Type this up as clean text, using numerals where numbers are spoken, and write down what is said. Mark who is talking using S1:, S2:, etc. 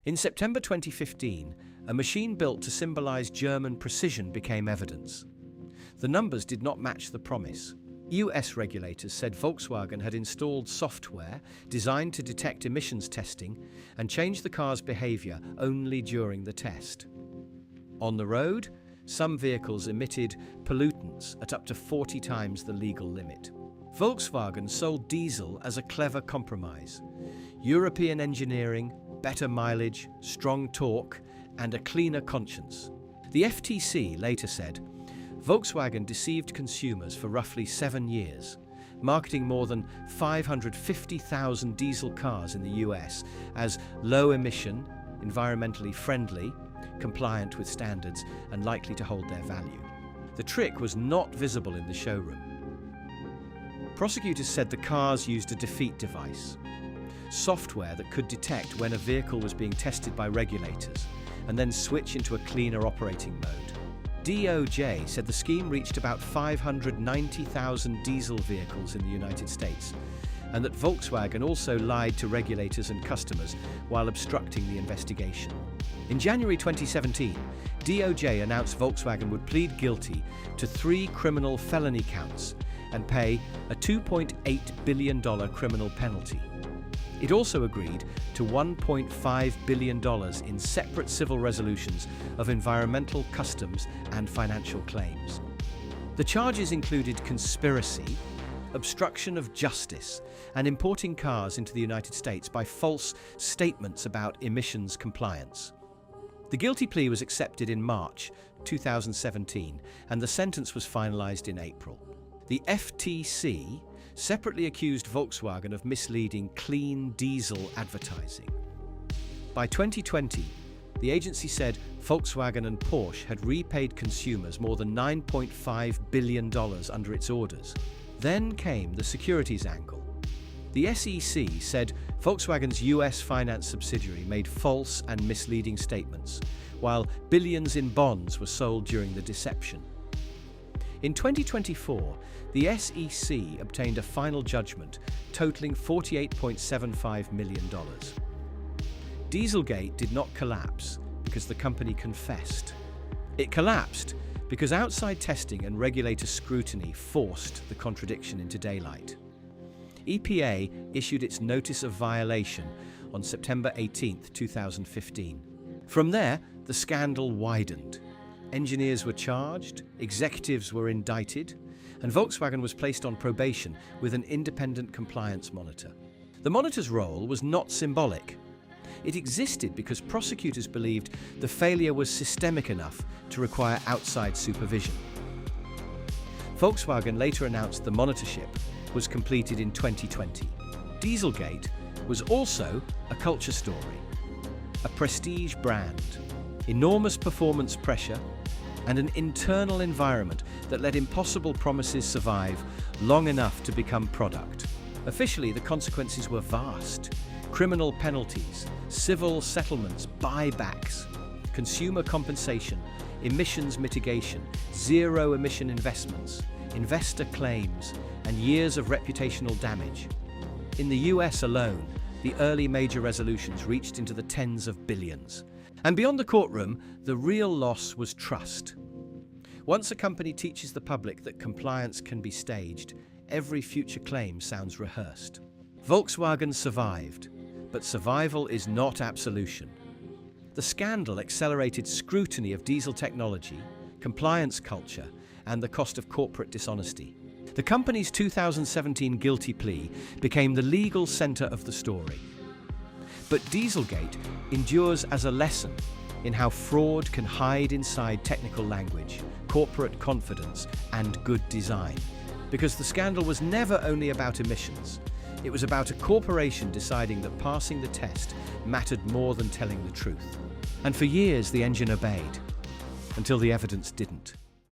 S1: In September 2015, a machine built to symbolize German precision became evidence. The numbers did not match the promise. US regulators said Volkswagen had installed software designed to detect emissions testing and change the car's behavior only during the test. On the road, some vehicles emitted pollutants at up to 40 times the legal limit. Volkswagen sold diesel as a clever compromise. European engineering, better mileage, strong torque, and a cleaner conscience. The FTC later said, Volkswagen deceived consumers for roughly 7 years, marketing more than 550,000 diesel cars in the US as low-emission, environmentally friendly, compliant with standards, and likely to hold their value. The trick was not visible in the showroom. Prosecutors said the cars used a defeat device, software that could detect when a vehicle was being tested by regulators and then switch into a cleaner operating mode. DOJ said the scheme reached about 590,000 diesel vehicles in the United States, and that Volkswagen also lied to regulators and customers while obstructing the investigation. In January 2017, DOJ announced Volkswagen would plead guilty to 3 criminal felony counts and pay a $2.8 billion criminal penalty. It also agreed to $1.5 billion in separate civil resolutions of environmental, customs, and financial claims. The charges included conspiracy, obstruction of justice, and importing cars into the United States by false statements about emissions compliance. The guilty plea was accepted in March 2017, and the sentence was finalized in April. The FTC separately accused Volkswagen of misleading clean diesel advertising. By 2020, the agency said Volkswagen and Porsche had repaid consumers more than $9.5 billion under its orders. Then came the securities angle. The SEC said Volkswagen's US finance subsidiary made false and misleading statements, while billions in bonds were sold during the deception. In 2024, the SEC obtained a final judgment totaling $48.75 million. Dieselgate did not collapse because the company confessed. It collapsed because outside testing and regulator scrutiny forced the contradiction into daylight. EPA issued its notice of violation on September 18, 2015. From there, the scandal widened. Engineers were charged, executives were indicted, and Volkswagen was placed on probation with an independent compliance monitor. The monitor's role was not symbolic. It existed because prosecutors believed the failure was systemic enough to require outside supervision. Volkswagen later announced the monitorship was completed in 2020. Dieselgate was also a culture story, a prestige brand, enormous performance pressure, and an internal environment that let impossible promises survive long enough to become product. Officially, the consequences were vast. Criminal penalties, civil settlements, buybacks, consumer compensation, emissions mitigation, zero-emission investments, investor claims, and years of reputational damage. In the US alone, the early major resolutions reached into the tens of billions. And beyond the courtroom, the real loss was trust. Once a company teaches the public that compliance can be staged, every future claim sounds rehearsed. Volkswagen survived, but survival is not absolution. The scandal accelerated scrutiny of diesel technology, compliance culture, and the cost of corporate dishonesty. The company's 2017 guilty plea became the legal center of the story. But Dieselgate endures as a lesson in how fraud can hide inside technical language, corporate confidence, and good design. Because the scandal was never only about emissions. It was about a corporation deciding that passing the test mattered more than telling the truth. And for years the engine obeyed, until the evidence didn't.